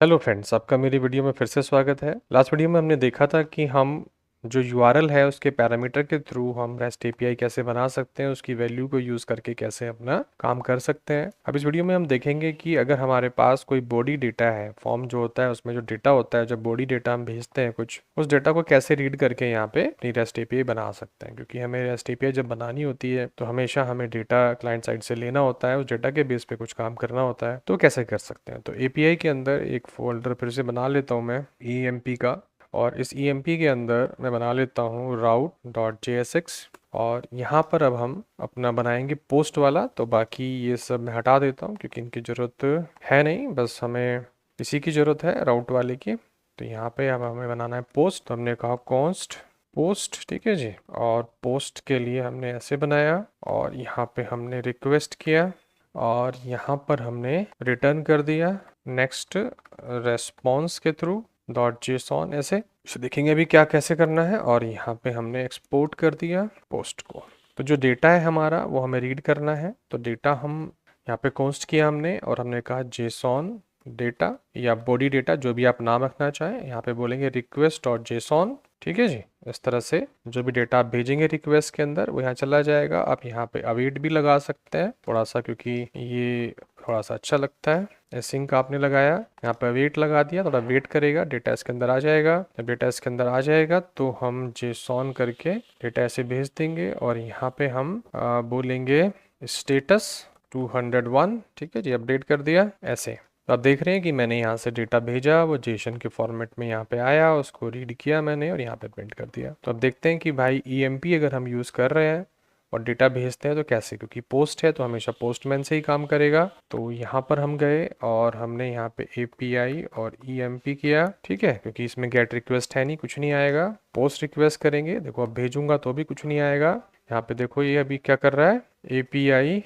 Hello friends, आपका मेरी video में फिर से स्वागत है। लास्ट वीडियो में हमने देखा था कि हम जो यूआरएल है उसके पैरामीटर के थ्रू हम रेस्ट एपीआई कैसे बना सकते हैं, उसकी वैल्यू को यूज़ करके कैसे अपना काम कर सकते हैं। अब इस वीडियो में हम देखेंगे कि अगर हमारे पास कोई बॉडी डेटा है, फॉर्म जो होता है उसमें जो डेटा होता है, जब बॉडी डेटा हम भेजते हैं कुछ, उस डेटा को कैसे रीड करके यहाँ पे अपनी रेस्ट एपीआई बना सकते हैं। क्योंकि हमें रेस्ट एपीआई जब बनानी होती है तो हमेशा हमें डेटा क्लाइंट साइड से लेना होता है, उस डेटा के बेस पे कुछ काम करना होता है। तो कैसे कर सकते हैं? तो एपीआई के अंदर एक फोल्डर फिर से बना लेता हूँ मैं EMP का, और इस EMP के अंदर मैं बना लेता हूँ route.jsx। और यहाँ पर अब हम अपना बनाएंगे पोस्ट वाला। तो बाकी ये सब मैं हटा देता हूँ क्योंकि इनकी ज़रूरत है नहीं, बस हमें इसी की ज़रूरत है, राउट वाले की। तो यहाँ पे अब हमें बनाना है पोस्ट। तो हमने कहा कॉन्स्ट पोस्ट, ठीक है जी। और पोस्ट के लिए हमने ऐसे बनाया और यहाँ पे हमने रिक्वेस्ट किया और यहाँ पर हमने रिटर्न कर दिया नेक्स्ट रेस्पॉन्स के थ्रू .json ऐसे। इसे देखेंगे अभी क्या कैसे करना है। और यहाँ पे हमने एक्सपोर्ट कर दिया पोस्ट को। तो जो डेटा है हमारा वो हमें रीड करना है। तो डेटा हम यहाँ पे कॉन्स्ट किया हमने और हमने कहा जेसॉन डेटा या बॉडी डेटा, जो भी आप नाम रखना चाहें। यहाँ पे बोलेंगे request.json, ठीक है जी। इस तरह से जो भी डेटा आप भेजेंगे रिक्वेस्ट के अंदर वो यहाँ चला जाएगा। आप यहाँ पे अवेट भी लगा सकते हैं थोड़ा सा, क्योंकि ये थोड़ा सा अच्छा लगता है। एसिंक आपने लगाया, यहाँ पे वेट लगा दिया, थोड़ा वेट करेगा, डेटा इसके अंदर आ जाएगा। जब डेटा इसके अंदर आ जाएगा तो हम जेसॉन करके डेटा ऐसे भेज देंगे और यहाँ पे हम बोलेंगे स्टेटस 201, ठीक है जी। अपडेट कर दिया ऐसे। तो आप देख रहे हैं कि मैंने यहाँ से डेटा भेजा, वो जेसन के फॉर्मेट में यहाँ पे आया, उसको रीड किया मैंने और यहाँ पे प्रिंट कर दिया। तो अब देखते हैं कि भाई EMP अगर हम यूज़ कर रहे हैं और डेटा भेजते हैं तो कैसे, क्योंकि पोस्ट है तो हमेशा पोस्टमैन से ही काम करेगा। तो यहाँ पर हम गए और हमने यहाँ पे API और EMP किया, ठीक है। क्योंकि इसमें गेट रिक्वेस्ट है नहीं, कुछ नहीं आएगा। पोस्ट रिक्वेस्ट करेंगे, देखो अब भेजूंगा तो भी कुछ नहीं आएगा। यहाँ पे देखो ये अभी क्या कर रहा है, API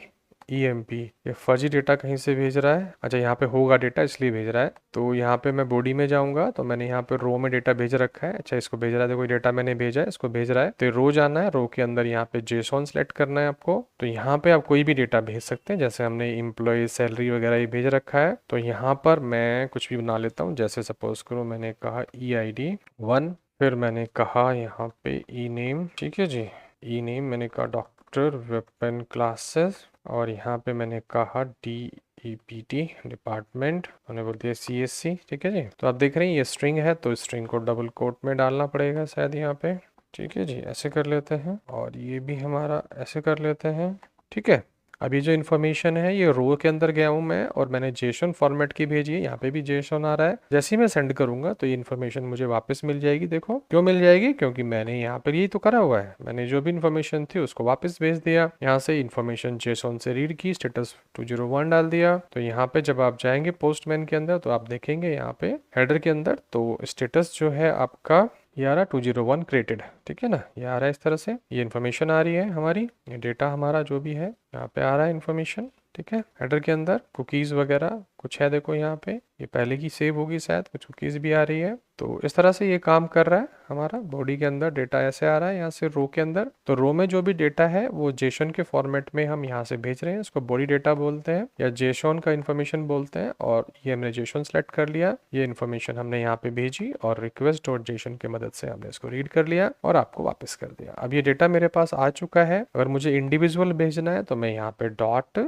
EMP, ये फर्जी डेटा कहीं से भेज रहा है। अच्छा, यहाँ पे होगा डेटा इसलिए भेज रहा है। तो यहाँ पे मैं बॉडी में जाऊंगा तो मैंने यहाँ पे रो में डेटा भेज रखा है। अच्छा, इसको भेज रहा है, देखो डेटा मैंने भेजा है, इसको भेज रहा है। तो रो जाना है, रो के अंदर यहाँ पे जेसॉन सेलेक्ट करना है आपको। तो यहाँ पे आप कोई भी डेटा भेज सकते हैं, जैसे हमने इम्प्लॉय सैलरी वगैरह ये भेज रखा है। तो यहाँ पर मैं कुछ भी बना लेता हूँ, जैसे सपोज करो मैंने कहा EID1, फिर मैंने कहा यहाँ पे E-नेम, ठीक है जी। E-नेम मैंने कहा डॉक्टर वेपन क्लासेस, और यहाँ पे मैंने कहा DEPT डिपार्टमेंट, मैंने बोल दिया CSC, ठीक है जी। तो आप देख रहे हैं ये स्ट्रिंग है तो स्ट्रिंग को डबल कोट में डालना पड़ेगा शायद यहाँ पे, ठीक है जी। ऐसे कर लेते हैं और ये भी हमारा ऐसे कर लेते हैं, ठीक है। अभी जो इन्फॉर्मेशन है ये रो के अंदर गया हूँ मैं और मैंने जेसन फॉर्मेट की भेजी है, यहाँ पे भी जेसन आ रहा है। जैसे ही मैं सेंड करूंगा तो ये इन्फॉर्मेशन मुझे वापस मिल जाएगी। देखो क्यों मिल जाएगी, क्योंकि मैंने यहाँ पर यही तो करा हुआ है, मैंने जो भी इन्फॉर्मेशन थी उसको वापस भेज दिया। यहाँ से इन्फॉर्मेशन जेसन से रीड की, स्टेटस 201 डाल दिया। तो यहाँ पे जब आप जाएंगे पोस्टमैन के अंदर तो आप देखेंगे यहाँ पे हेडर के अंदर तो स्टेटस जो है आपका ये आ रहा 201 क्रिएटेड, ठीक है ना। ये आ रहा है इस तरह से, ये इन्फॉर्मेशन आ रही है हमारी, ये डेटा हमारा जो भी है यहाँ पे आ रहा है इन्फॉर्मेशन, ठीक है। हेडर के अंदर कुकीज़ वगैरह कुछ है, देखो यहाँ पे ये पहले की सेव होगी शायद, कुछ कुकीज़ भी आ रही है। तो इस तरह से ये काम कर रहा है हमारा। बॉडी के अंदर डेटा ऐसे आ रहा है, यहाँ से रो के अंदर। तो रो में जो भी डेटा है वो जेसन के फॉर्मेट में हम यहाँ से भेज रहे हैं, इसको बॉडी डेटा बोलते हैं या जेसन का इन्फॉर्मेशन बोलते हैं। और ये हमने जेसन सेलेक्ट कर लिया, ये इन्फॉर्मेशन हमने यहाँ पे भेजी और रिक्वेस्ट डॉट जेसन की मदद से हमने इसको रीड कर लिया और आपको वापस कर दिया। अब ये डेटा मेरे पास आ चुका है। अगर मुझे इंडिविजुअल भेजना है तो मैं यहाँ पे डॉट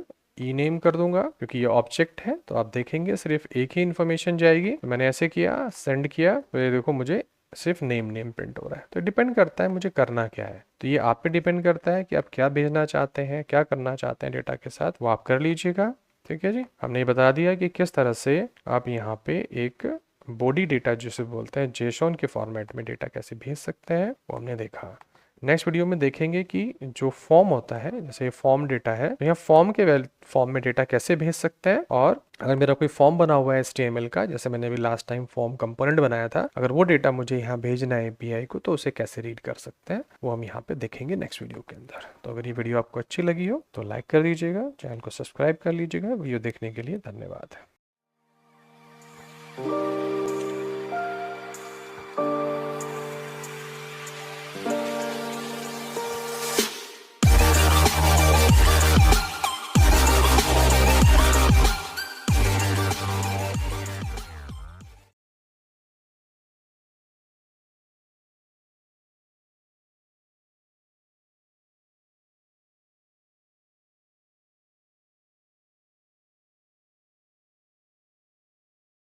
E-नेम कर दूंगा, क्योंकि ये ऑब्जेक्ट है। तो आप देखेंगे सिर्फ एक ही इन्फॉर्मेशन जाएगी। तो मैंने ऐसे किया, सेंड किया, तो ये देखो मुझे सिर्फ नेम प्रिंट हो रहा है। तो डिपेंड करता है मुझे करना क्या है। तो ये आप पे डिपेंड करता है कि आप क्या भेजना चाहते हैं, क्या करना चाहते हैं डेटा के साथ, वो आप कर लीजिएगा, ठीक है जी। हमने ये बता दिया कि किस तरह से आप यहाँ पे एक बॉडी डेटा जिसे बोलते हैं जेसन के फॉर्मेट में डेटा कैसे भेज सकते हैं, वो हमने देखा। नेक्स्ट वीडियो में देखेंगे कि जो फॉर्म होता है, जैसे फॉर्म डेटा है, तो यहाँ फॉर्म के फॉर्म में डेटा कैसे भेज सकते हैं। और अगर मेरा कोई फॉर्म बना हुआ है HTML का, जैसे मैंने अभी लास्ट टाइम फॉर्म कंपोनेंट बनाया था, अगर वो डेटा मुझे यहाँ भेजना है API को तो उसे कैसे रीड कर सकते हैं वो हम यहाँ पे देखेंगे नेक्स्ट वीडियो के अंदर। तो अगर ये वीडियो आपको अच्छी लगी हो तो लाइक कर लीजिएगा, चैनल को सब्सक्राइब कर लीजिएगा। वीडियो देखने के लिए धन्यवाद।